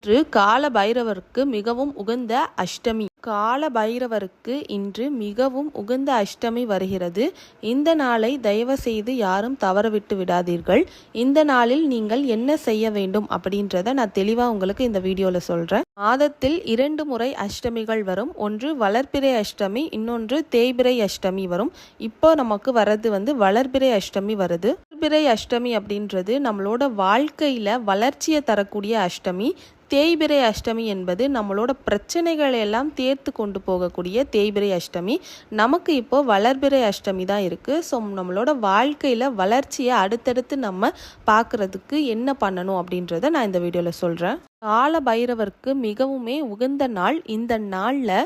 இன்று கால பைரவருக்கு மிகவும் உகந்த அஷ்டமி. கால பைரவருக்கு இன்று மிகவும் உகந்த அஷ்டமி வருகிறது. இந்த நாளை தயவு செய்து யாரும் தவறவிட்டு விடாதீர்கள். இந்த நாளில் நீங்கள் என்ன செய்ய வேண்டும் அப்படின்றத நான் தெளிவாக உங்களுக்கு இந்த வீடியோவில் சொல்கிறேன். மாதத்தில் 2 முறை அஷ்டமிகள் வரும். ஒன்று வளர்பிறை அஷ்டமி, இன்னொன்று தேய்பிறை அஷ்டமி வரும். இப்போ நமக்கு வர்றது வளர்பிறை அஷ்டமி வருது. வளர்பிறை அஷ்டமி அப்படின்றது நம்மளோட வாழ்க்கையில் வளர்ச்சியை தரக்கூடிய அஷ்டமி. தேய்பிறை அஷ்டமி என்பது நம்மளோட பிரச்சனைகளை எல்லாம் தேர்த்து கொண்டு போகக்கூடிய தேய்பிறை அஷ்டமி. நமக்கு இப்போ வளர்பிறை அஷ்டமி தான் இருக்குது. ஸோ நம்மளோட வாழ்க்கையில் வளர்ச்சியை அடுத்தடுத்து நம்ம பார்க்குறதுக்கு என்ன பண்ணணும் அப்படின்றத நான் இந்த வீடியோவில் சொல்கிறேன். கால பைரவருக்கு மிகவுமே உகந்த நாள். இந்த நாளில்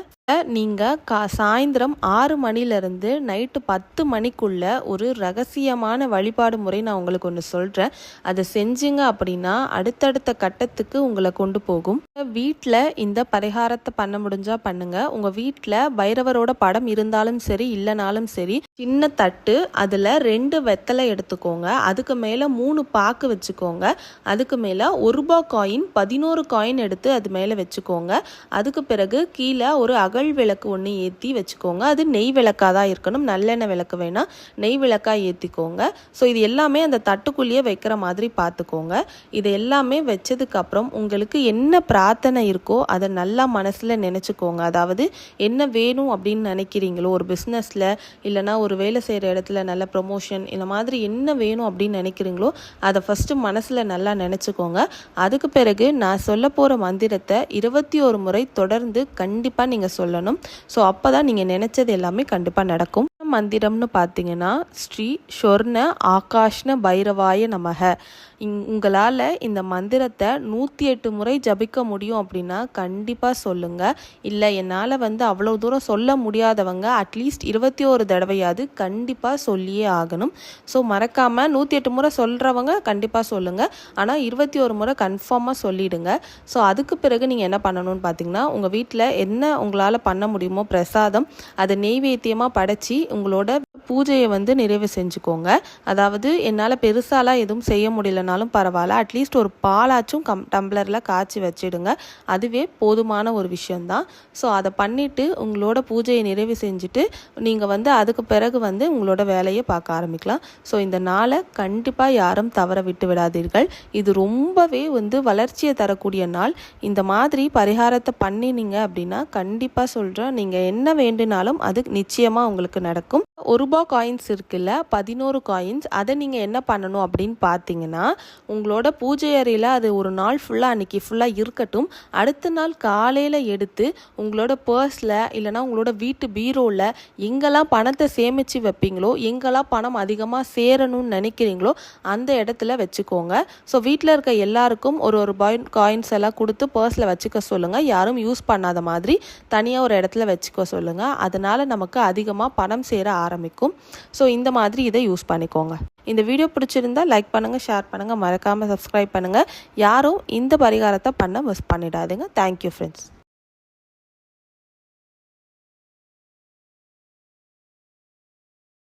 நீங்கள் சாயந்தரம் 6 மணிலேருந்து நைட்டு 10 மணிக்குள்ள ஒரு ரகசியமான வழிபாடு முறை நான் உங்களுக்கு ஒன்று சொல்கிறேன். அதை செஞ்சீங்க அப்படின்னா அடுத்தடுத்த கட்டத்துக்கு உங்களை கொண்டு போகும். வீட்டில் இந்த பரிகாரத்தை பண்ண முடிஞ்சால் பண்ணுங்கள். உங்கள் வீட்டில் பைரவரோட படம் இருந்தாலும் சரி இல்லைனாலும் சரி, சின்ன தட்டு, அதில் 2 வெத்தலை எடுத்துக்கோங்க. அதுக்கு மேலே 3 பாக்கு வச்சுக்கோங்க. அதுக்கு மேலே 1 ரூபாய் காயின் 11 காயின் எடுத்து அது மேலே வச்சுக்கோங்க. அதுக்கு பிறகு கீழே ஒரு அகல் விளக்கு ஒன்று ஏற்றி வச்சுக்கோங்க. அது நெய் விளக்காக தான் இருக்கணும். நல்லெண்ணெய் விளக்கு வேணால் நெய் விளக்காக ஏற்றிக்கோங்க. ஸோ இது எல்லாமே அந்த தட்டுக்குள்ளேயே வைக்கிற மாதிரி பார்த்துக்கோங்க. இது எல்லாமே வச்சதுக்கப்புறம் உங்களுக்கு என்ன பிரார்த்தனை இருக்கோ அதை நல்லா மனசில் நினச்சிக்கோங்க. அதாவது என்ன வேணும் அப்படின்னு நினைக்கிறீங்களோ, ஒரு பிஸ்னஸில் இல்லைனா ஒரு வேலை செய்கிற இடத்துல நல்ல ப்ரொமோஷன், இந்த மாதிரி என்ன வேணும் அப்படின்னு நினைக்கிறீங்களோ அதை ஃபஸ்ட்டு மனசில் நல்லா நினச்சிக்கோங்க. அதுக்கு பிறகு நான் சொல்ல போகிற மந்திரத்தை 21 முறை தொடர்ந்து கண்டிப்பாக நீங்கள் சொல்லணும். ஸோ அப்போ தான் நீங்கள் நினச்சது எல்லாமே கண்டிப்பாக நடக்கும். மந்திரம்னு பார்த்தீங்கன்னா, ஸ்ரீ சொர்ண ஆகாஷ்ண பைரவாய நமக. உங்களால் இந்த மந்திரத்தை 108 முறை ஜபிக்க முடியும் அப்படின்னா கண்டிப்பாக சொல்லுங்கள். இல்லை என்னால் அவ்வளோ தூரம் சொல்ல முடியாதவங்க அட்லீஸ்ட் 21 தடவையாவது கண்டிப்பாக சொல்லியே ஆகணும். ஸோ மறக்காமல் 108 முறை சொல்கிறவங்க கண்டிப்பாக சொல்லுங்கள். ஆனால் 21 முறை கன்ஃபார்மாக சொல்லிவிடுங்க. ஸோ அதுக்கு பிறகு நீங்கள் என்ன பண்ணணும்னு பார்த்தீங்கன்னா, உங்கள் வீட்டில் என்ன உங்களால் பண்ண முடியுமோ பிரசாதம், அதை நெய்வேத்தியமாக படைச்சி உங்களோட பூஜையை நிறைவு செஞ்சுக்கோங்க. அதாவது என்னால் பெருசாலாம் எதுவும் செய்ய முடியலனாலும் பரவாயில்ல, அட்லீஸ்ட் ஒரு பாலாச்சும் டம்ளரில் காய்ச்சி வச்சிடுங்க. அதுவே போதுமான ஒரு விஷயந்தான். ஸோ அதை பண்ணிவிட்டு உங்களோட பூஜையை நிறைவு செஞ்சுட்டு நீங்கள் அதுக்கு பிறகு உங்களோட வேலையை பார்க்க ஆரம்பிக்கலாம். ஸோ இந்த நாளை கண்டிப்பாக யாரும் தவற விட்டு விடாதீர்கள். இது ரொம்பவே வளர்ச்சியை தரக்கூடிய நாள். இந்த மாதிரி பரிகாரத்தை பண்ணினீங்க அப்படின்னா கண்டிப்பாக சொல்கிறேன், நீங்கள் என்ன வேண்டுனாலும் அது நிச்சயமாக உங்களுக்கு நடக்கும். 1 ரூபாய் காயின்ஸ் இருக்குல்ல, 11 காயின்ஸ், அதை நீங்கள் என்ன பண்ணணும் அப்படின்னு பார்த்தீங்கன்னா, உங்களோட பூஜை அறையில் அது ஒரு நாள் அன்றைக்கி ஃபுல்லாக இருக்கட்டும். அடுத்த நாள் காலையில் எடுத்து உங்களோட பர்ஸில் இல்லைனா உங்களோட வீட்டு பீரோவில் எங்கெல்லாம் பணத்தை சேமித்து வைப்பீங்களோ, எங்கெல்லாம் பணம் அதிகமாக சேரணும்னு நினைக்கிறீங்களோ அந்த இடத்துல வச்சுக்கோங்க. ஸோ வீட்டில் இருக்க எல்லாருக்கும் ஒரு ரூபாய் காயின்ஸ் எல்லாம் கொடுத்து பர்ஸில் வச்சுக்க சொல்லுங்கள். யாரும் யூஸ் பண்ணாத மாதிரி தனியாக ஒரு இடத்துல வச்சுக்க சொல்லுங்கள். அதனால் நமக்கு அதிகமாக பணம் சேர ஆரம்பிக்கும். ஸோ இந்த மாதிரி இதை யூஸ் பண்ணிக்கோங்க. இந்த வீடியோ பிடிச்சிருந்தா லைக் பண்ணுங்கள், ஷேர் பண்ணுங்கள், மறக்காமல் சப்ஸ்கிரைப் பண்ணுங்கள். யாரும் இந்த பரிகாரத்தை பண்ண மிஸ் பண்ணிடாதீங்க. Thank you friends.